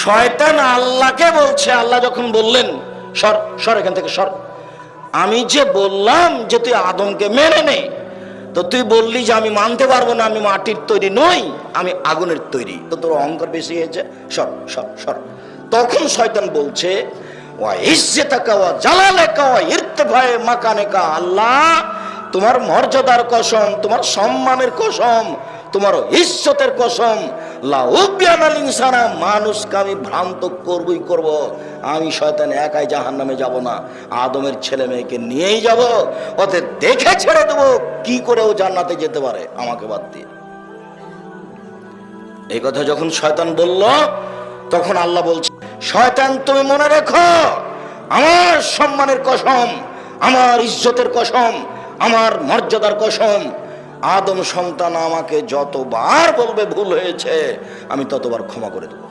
শয়তান আল্লাহকে বলছে, আল্লাহ যখন বললেন সর সর এখান থেকে সর, আমি যে বললাম যে তুই আদমকে মেনে নে, তো তুই বললি যে আমি মানতে পারবো না, আমি মাটির তৈরি নই, আমি আগুনের তৈরি, তো তোর অহংকার বেশি হয়েছে, সর সর সর। তখন শয়তান বলছে ওয়া ইজ্জতাকা ওয়া জালালাকা ওয়া ইরতিফায়ে মাকানিকা, আল্লাহ তোমার মর্যাদার কসম, তোমার সম্মানের কসম, তোমার ইজ্জতের কসম, লা উবিয়ানাল ইনসানা, মানুষকে আমি ভ্রান্ত করবই করব। আমি শয়তান একাই জাহান্নামে যাব না, আদমের ছেলে মেয়েকে নিয়েই যাব, ওদের দেখে ছেড়ে দেবো কি করে ও জান্নাতে যেতে পারে আমাকে বাদ দিয়ে। এই কথা যখন শয়তান বলল, তখন আল্লাহ বলছে, শয়তান তুমি মনে রেখো, আমার সম্মানের কসম, আমার ইজ্জতের কসম, আমার মর্যাদার কসম, আদম সন্তান আমাকে যতবার বলবে ভুল হয়েছে আমি ততবার ক্ষমা করে দেব।